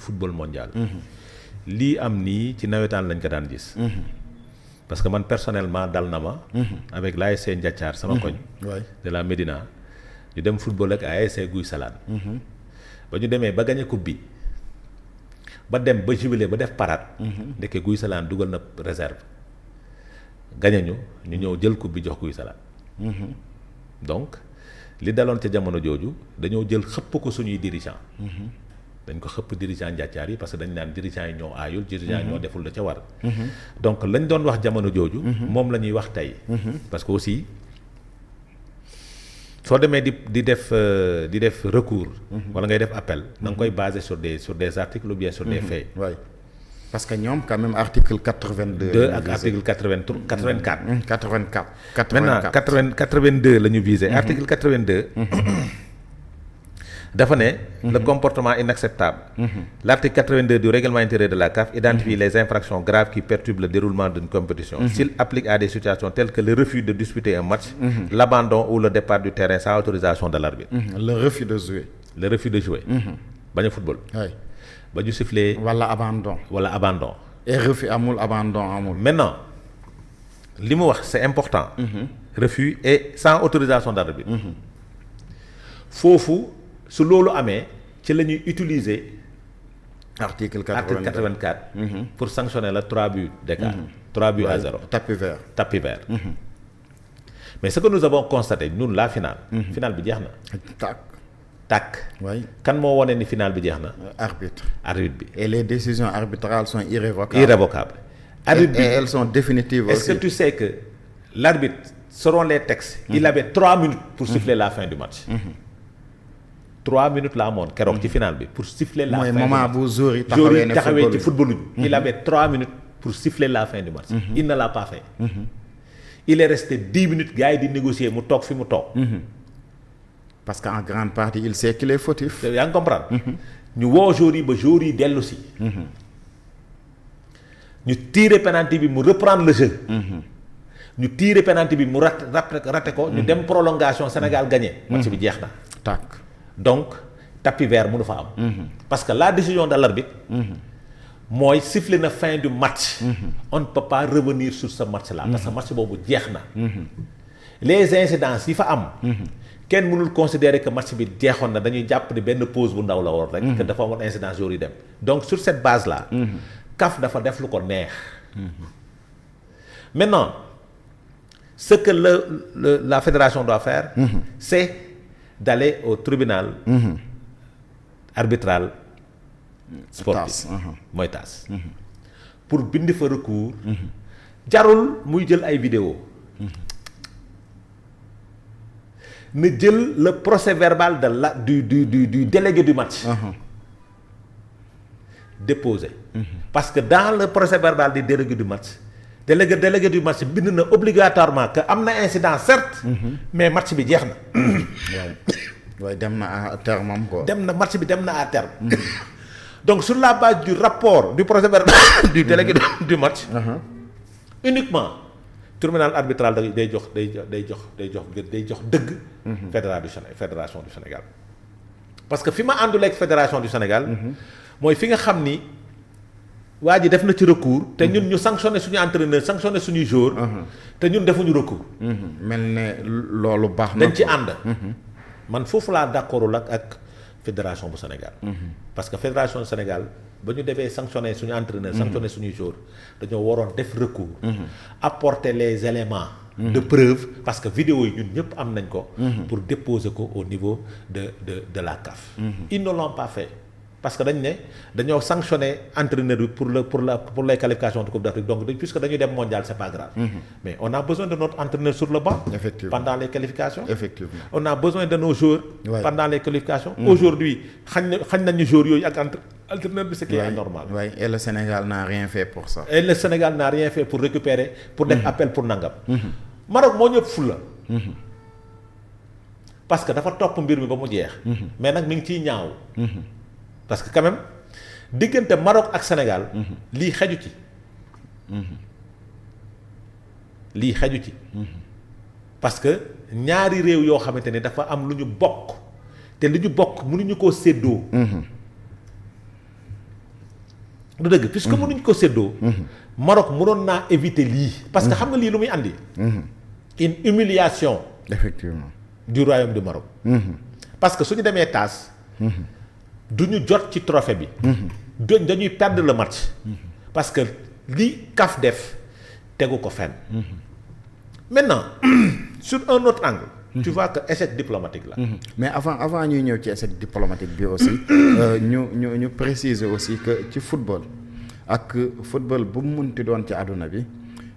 football mondial. lii am nii ci nawetaan lañ ko daan gis. parce que man personnellement dal na ma. avec l'ASC Ndiathiar sama koñ. de la Médina ñu dem football ak ASC Guy Salane. ba ñu demee ba gagné coupe bi ba dem ba jubilé ba def parade. ndeke Guy Salane dugal na réserve. gagné ñu ñëw jël coupe bi jox Guy Salane. donc li daloon ca jamono jooju dañoo jël xëpp ko suñuy dirigeant dañ ko xëpp dirigeant Ndiathiar yi parce que dañ naan dirigeant yi ñoo aayul dirigeant yi ñoo deful la ca war. donc lañ doon wax jamono jooju. moom la ñuy wax tey. parce que aussi soo demee di def recours. wala ngay def appel. da nga koy baser sur des articles ou bien sur des faits. parce que ñoom quand même article 82. ak article 83 84. 84. maintenant 82 la ñu visé. article 82. dafa ne. le comportement inacceptable. l'article 82 du règlement intérieur de la CAF identifie les infractions graves qui perturbent le déroulement d'une compétition. S'il applique à des situations telles que le refus de disputer un match. l'abandon ou le départ du terrain sans autorisation de l'arbitre. le refus de jouer. bañ a football. ba ñu sifflé. wala abandon. et refus amul abandon amul. maintenant li mu wax c'est important. refus et sans autorisation d'arbitre. foofu su loolu amee ci la ñuy utiliser. article 84 pour sanctionner la 3 buts d'écart. 3 buts à 0. tapis vert. mais ce que nous avons constaté ñun la finale. finale bi jeex na. tàkk. kan moo wane ni finale bi jeex na. arbitre bi. et les décisions arbitrales sont irrévocables. arbitre bi et elles sont définitives est-ce que tu sais que l'arbitre selon les textes. il avait 3 minutes pour siffler la fin du match. 3 minutes la amoon keroog ci finale bi pour siffler la fin du match. mooy moment bu joueur yi taxawee ci football il avait 3 minutes pour siffler la fin du match. il ne l'a pas fait. il est resté 10 minutes gars yi di négocier mu toog fi mu toog. parce qu'en grande partie il sait qu'il est fautif. yaa ngi comprendre. ñu woo joueurs yi ba joueurs yi dellu si. ñu tirer penalty bi mu reprendre le jeu. ñu tirer penalty bi mu raté ko. ñu dem prolongation Sénégal gagné. match bi jeex na. tàkk donc tapis vert mënu fa am. parce que la décision de l'arbitre. mooy siffler na fin du match. on ne peut pas revenir sur ce match là. parce que match boobu jeex na. les incidences yi fa am. kenn mënul considérer que match bi jeexoon na dañuy jàpp ni benn pause bu ndaw la woon rek. que dafa amoon incidence yooyu dem. donc sur cette base là. CAF dafa def lu ko neex. maintenant ce que la fédération doit faire. c'est d'aller au tribunal. arbitral sportif. mooy TAS. pour bind fa recours. jarul muy jël ay vidéo na jël le procès verbal du délégué du match. déposé. parce que dans le procès verbal du délégué du match. délégué du match bind na obligatoirement que am na incident certes. mais match bi jeex na. waaye dem na à terme am quoi. match bi dem na à terme. donc sur la base du rapport du procès verbal du délégué du match. uniquement tribunal arbitral day jox dëgg. fédération du Sénégal. parce que fi ma àndul ak fédération du Sénégal. mooy fi nga xam ni waa ji def na ci recours. te ñun ñu sanctionné suñu entraîneur sanctionné suñuy joueur. te ñun defuñu recours. mel ne loolu baax na dañ ci ànd. man foofu laa d'accordul ak fédération bu Sénégal. parce que fédération du Sénégal ba ñu defee sanctionné suñu entraîneur. sanctionné suñuy joueur dañoo waroon def recours. apporter les éléments. de preuve parce que vidéo yi ñun ñëpp am nañ ko. pour déposer ko au niveau de la CAF. ils ne l'ont pas fait parce que dañoo sanctionné entraîneur bi pour les qualifications de Coupe d'Afrique donc puisque dañuy dem mondial c'est pas grave. mais on a besoin de notre entraîneur sur le banc. Effectivement. pendant les qualifications. Effectivement. on a besoin de nos joueurs. pendant les qualifications. aujourd'hui xañ nañu joueurs yooyu ak entraîneur bi ce qui est anormal. et le Sénégal n'a rien fait pour ça. et le Sénégal n'a rien fait pour récupérer pour def appel pour nangam. Maroc moo ñëpp fulla parce que dafa topp mbir mi ba mu jeex. mais nag mi ngi ciy ñaaw. parce que quand même diggante Maroc ak Sénégal. lii xeju ci. parce que ñaari réew yoo xamante ne dafa am lu ñu bokk te lu ñu bokk mënuñu koo séddoo. du dëgg puisque mënuñ ko séddoo. Maroc mënoon naa éviter lii. parce que xam nga lii lu muy andi. une humiliation. effectivement. du royaume du Maroc. parce que suñu demee taas. du ñu jot ci trophée bi. dañuy perdre le match. parce que li CAF def tegu ko fenn. maintenant sur un autre angle. tu vois que échec diplomatique la. mais avant ñuy ñëw ci échec diplomatique bi aussi ñu préciser aussi que ci football ak football bu mu munti doon ci àdduna bi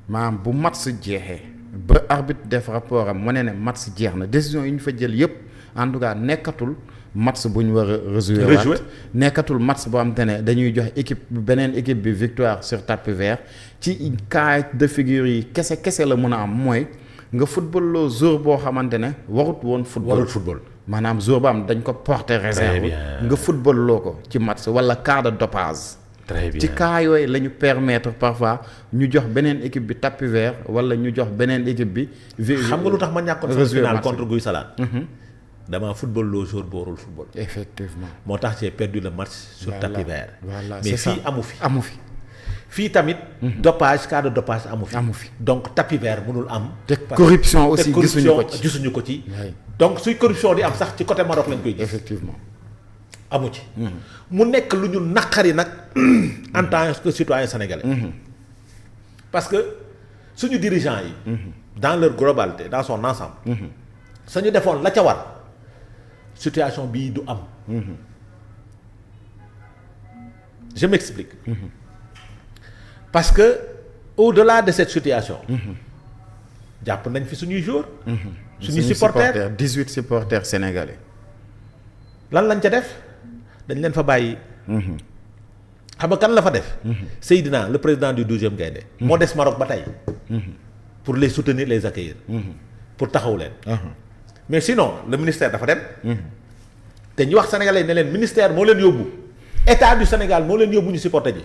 maanaam bu match jeexee ba arbitre def rapport am wane ne match jeex na décision yi ñu fa jël yëpp en tout cas nekkatul match bu ñu war a rejouer nekkatul match boo xam te ne dañuy jox beneen équipe bi victoire sur tapis vert ci cas de figure yi kese la mën a am mooy nga football loo jour boo xamante ne warut woon football maanaam jour ba am dañ ko porter réserve nga football loo ko ci match wala cas de dopage. très bien ci cas yooyu la ñu permettre parfois ñu jox beneen équipe bi tapis vert wala ñu jox beneen équipe bi. xam nga lu tax ma ñàkkoon sama final contre Guy Salane. damaa football loo jour bu warul football. effectivement moo tax j'ai perdu le match sur tapis vert. voilà mais fii amu fi. fii tamit. dopage cas de dopage amu fi. donc tapis vert mënul am. te corruption aussi gisuñu ko ci. donc suy corruption di am sax ci côté Maroc lañ koy gis. effectivement. amu ci. mu nekk lu ñu naqari nag en tant que citoyen sénégalais. parce que suñu dirigeants yi. dans leur globalité dans son ensemble. suñu defoon la ca war situation bii du am. je m'explique. parce que au-delà de cette situation. jàpp nañ fi suñuy joueurs. suñuy supporters 18 supporters sénégalais. lan lañ ca def dañ leen fa bàyyi. xam nga kan la fa def. Seydina le président du 12e Gaïndé. moo des Maroc ba tey. pour les soutenir les accueillir. pour taxaw leen. mais sinon le ministère dafa dem. te ñu wax sénégalais ne leen ministère moo leen yóbbu état du Sénégal moo leen yóbbu ñu supporter ji.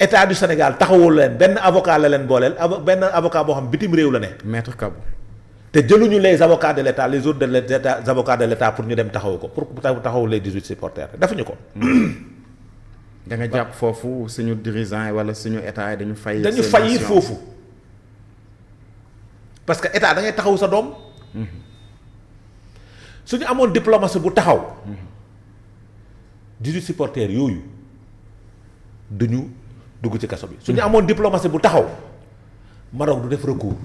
état du Sénégal taxawul leen benn avocat la leen booleel benn avocat boo xam bitim réew la ne. maître Kabou. te jëluñu les avocats de l' état les autres de l' état avocats de l' état pour ñu dem taxawu ko pour taxawu les 18 supporters defuñu ko. da nga jàpp foofu suñu dirigeant yi wala suñu état yi dañu fay foofu parce que état da ngay taxawu sa doom. suñu amoon diplomatie bu taxaw. 18 supporters yooyu duñu dugg ci kaso bi. suñu amoon diplomatie bu taxaw Maroc du def recours.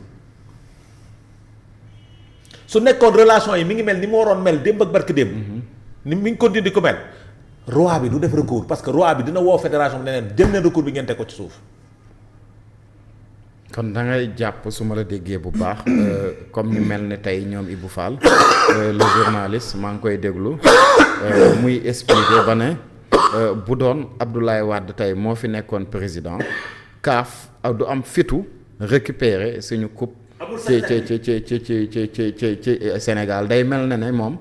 su nekkoon relation yi mi ngi mel ni mu waroon mel démb ak barki démb. ni mi ngi continué di ko mel. roi bi du def recours parce que roi bi dina woo fédération bi ne leen jël na recours bi ngeen teg ko ci suuf. kon da ngay jàpp su ma la déggee bu baax comme ñu mel ne tey ñoom Ibou Fall le journaliste maa ngi koy déglu muy expliquer ba ne bu doon Abdoulaye Wade tey moo fi nekkoon président CAF du am fitu récupérer suñu coupe. ci Sénégal day mel ne moom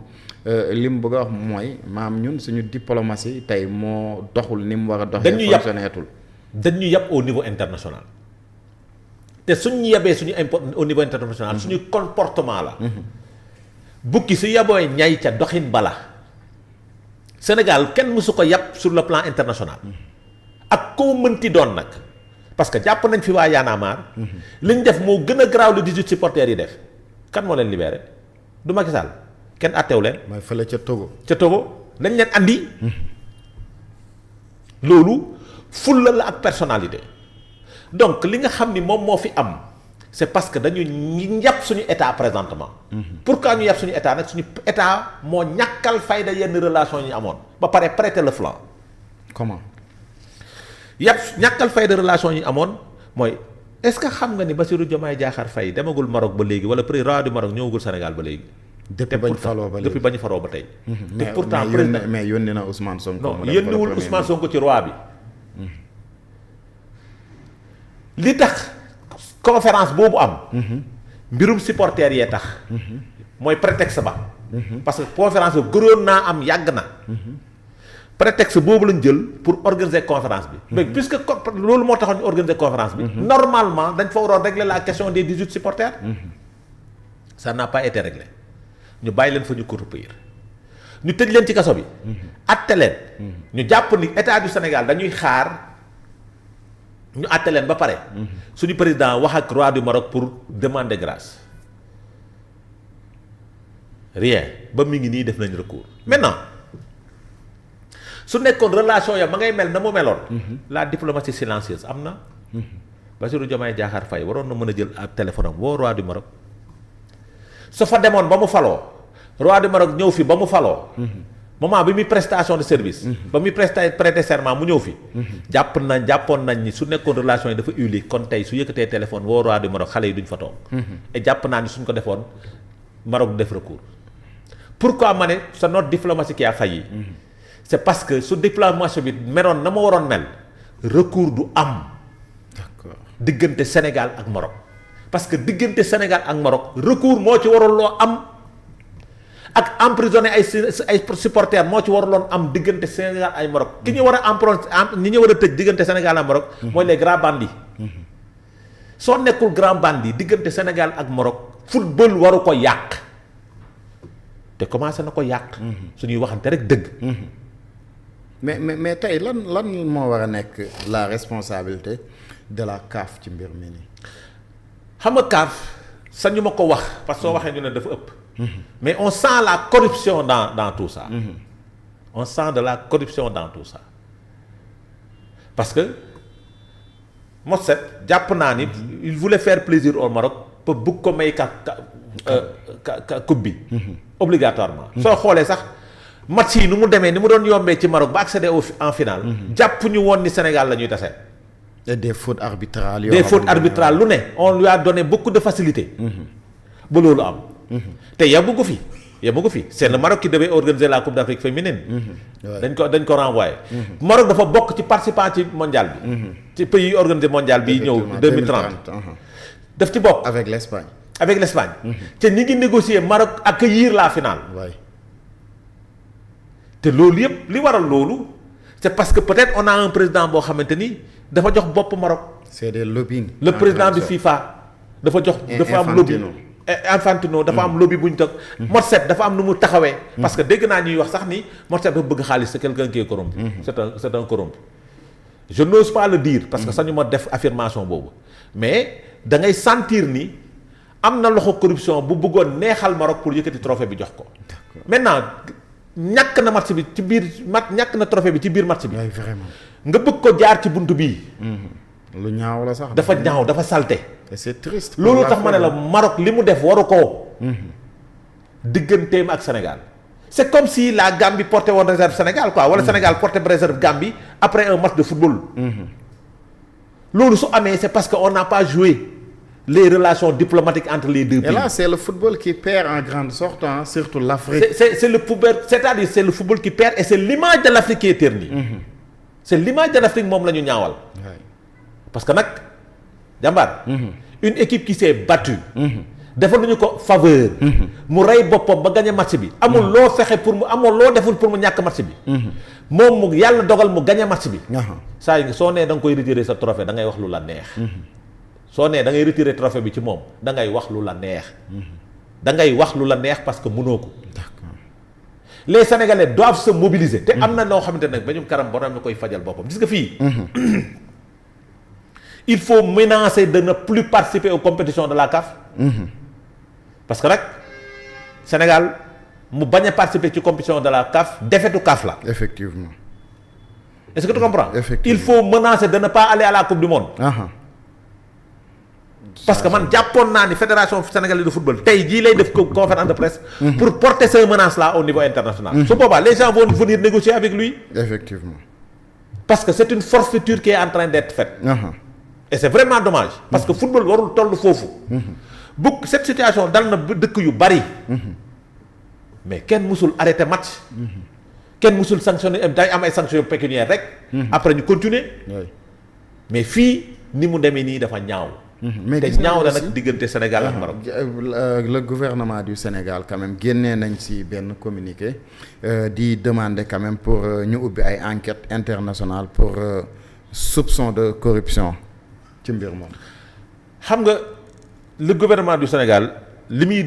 li mu bëgg a wax mooy maam ñun suñu diplomatie tey moo doxul ni mu war a doxee. fonctionneetul dañuy yàpp au niveau international. te suñu yebee suñu au niveau international. suñu comportement la. bukki su yabooy ñay ca doxin bala. Sénégal kenn mësu ko yàpp sur le plan international. ak koo mënti doon nag. parce que jàpp nañ fi waa Y'en a marre. li ñu def moo gën a garaaw le 18 supporters yi def. kan moo leen libéré du Macky Sall kenn àtteewu leen. mooy fële ca Togo. ca Togo lañ leen andi. loolu fulla la ak personnalité. donc li nga xam ni moom moo fi am c'est parce que dañu yàpp suñu état présentement. pourquoi ñu yàpp suñu état nag suñu état moo ñàkkal fayda yenn relation yi ñu amoon ba pare prêter le flanc. comment. yàpp ñàkkal fayda relation yi ñu amoon mooy est-ce que xam nga ni Bassirou Diomaye Diakhar Faye demagul Maroc ba léegi wala roi du Maroc ñëwagul Sénégal ba léegi. depuis bañ faroo ba léegi depuis bañ faroo ba tey. mais pourtant mais yónni na Ousmane Sonko. non yónniwul Ousmane Sonko ci roi bi. li tax conférence boobu am. mbirum supporter yee tax. mooy prétexte ba. parce que conférence bi gënoon naa am yàgg na. prétexte boobu lañ jël pour organiser conférence bi. mais puisque loolu moo taxoon ñu organiser conférence bi. normalement dañ fa waroon régler la question des 18 supporters. ça n'a pas été réglé ñu bàyyi leen fa ñu croupir ñu tëj leen ci kaso bi. atte leen. ñu jàpp ni état du Sénégal dañuy xaar ñu atte leen ba pare. suñu président wax ak roi du Maroc pour demander grâce. rien ba mi ngi nii def nañ recours maintenant su nekkoon relation ya ma ngay mel na mu meloon. la diplomatie silencieuse am na. Bassirou Diomaye Diakhar Faye waroon na mën a jël ab téléphone am woo roi du Maroc su fa demoon ba mu faloo roi du Maroc ñëw fi ba mu faloo. moment bi muy prestation de service. ba muy prêter serment mu ñëw fi. jàppoon nañ ni su nekkoon relation yi dafa huilé kon tey su yëkkatee téléphone woo roi du Maroc xale yi duñ fa toog. et jàpp naa ni suñ ko defoon Maroc du def recours. pourquoi ma ne c'est notre diplomatie qui a failli. c'est parce que su diplomatie bi meloon na ma waroon mel recours du am. d'accord diggante Sénégal ak Maroc parce que diggante Sénégal ak Maroc recours moo ci waroon loo am ak emprisonné ay supporters moo ci waroon am diggante Sénégal ay Maroc ki ñu war a ñi ñu war a tëj diggante Sénégal ak Maroc. mooy les grands bandits. soo nekkul grand bandit diggante Sénégal ak Maroc football waru ko yàq te commencé na ko yàq. suñuy waxante rek dëgg. mais tey lan moo war a nekk la responsabilité de la CAF ci mbir mi nii. xam nga CAF sañu ma ko wax parce que soo waxee ñu ne dafa ëpp. mais on sent la corruption dans tout ça. on sent de la corruption dans tout ça parce que Motset jàpp naa ni il voulait faire plaisir au Maroc pour bugg ko may coupe bi. obligatoirement. soo xoolee sax. match yi nu mu demee ni mu doon yombee ci Maroc ba accéder en finale. jàpp ñu woon ni Sénégal la ñuy tase. et des fautes arbitrales. des fautes arbitrales lu ne on lui a donné beaucoup de facilité. ba loolu am. te yemu ko fi c'est le Maroc qui devait organiser la Coupe d'Afrique féminine. dañ ko renvoyé. Maroc dafa bokk ci participant ci mondial bi. ci pays yi organisé mondial bi ñëw 2030. daf ci bokk avec l'Espagne. te ñi ngi négocier Maroc accueillir la finale. te loolu yëpp li waral loolu c'est parce que peut-être on a un président boo xamante ni dafa jox bopp Maroc. c'est des lobbying. le président du FIFA dafa am lobby. Infantino dafa am lobby bu ñu toog. Motset dafa am nu mu taxawee. parce que dégg naa ñuy wax sax ni Motset dafa bëgg xaalis c'est quelqu'un qui est corrompu. c'est un corrompu. je n'ose pas le dire. parce que sañu ma def affirmation boobu. mais da ngay sentir ni am na loxo corruption bu bëggoon neexal Maroc pour yëkkati trophée bi jox ko. maintenant. ñàkk na match bi ci biir ñàkk na trophée bi ci biir match bi. vraiment. nga bëgg ko jaar ci buntu bii. lu ñaaw la sax. dafa ñaaw dafa salté. et c'est triste. loolu tax ma ne la Maroc li mu def waru koo. digganteem ak Sénégal. c'est comme si la Gambie porté woon réserve Sénégal quoi wala Sénégal porté réserve Gambie après un match de football. loolu su amee c'est parce que on n'a pas joué les relations diplomatiques entre les deux pays. Et là c'est le football qui perd en grande sorte surtout l'Afrique. c'est le football c'est-à-dire c'est le football qui perd et c'est l'image de l'Afrique qui est ternie. c'est l'image de l'Afrique moom la ñu ñaawal. parce que nag jàmbaar. une équipe qui s'est battue. defal nañu ko faveur. mu rey boppam ba gagné match bi. amul loo fexe amul loo deful pour mu ñàkk match bi. moom mu yàlla dogal mu gagné match bi. saa yi soo nee da nga koy retirer sa trophée da ngay wax lu la neex. soo nee da ngay retirer trophée bi ci moom da ngay wax lu la neex. da ngay wax lu la neex parce que mënoo ko. les Sénégalais doivent se mobiliser. te am na loo xamante ne ba ñu karam borom na koy fajal boppam gis nga fii. il faut menacer de ne plus participer aux compétitions de la CAF. parce que nag Sénégal mu bañ a participer ci compétition de la CAF défaitu CAF la. effectivement. est-ce que tu comprends. effectivement il faut menacer de ne pas aller à la coupe du monde. parce que man jàppoon naa ni fédération sénégalaise de football tey jii lay def conférence de presse. pour porter ces menaces là au niveau international. su boobaa les gens vont venir négocier avec lui. effectivement. parce que c'est une forfaiture qui est en train d'être faite. et c'est vraiment dommage. parce que football warul toll foofu. bu cette situation dal na dëkk yu bari. mais kenn musul arrêter match. kenn musul sanctionner day am ay sanctions pécuniaires rek. après ñu continuer. mais fii ni mu demee nii dafa ñaaw. mais te ñaaw na nag diggante Sénégal ak Maroc. le gouvernement du Sénégal quand même génnee nañ ci benn communiqué di demander quand même pour ñu ubbi ay enquêtes internationales pour soupçon de corruption ci mbir moom. xam nga le gouvernement du Sénégal li muy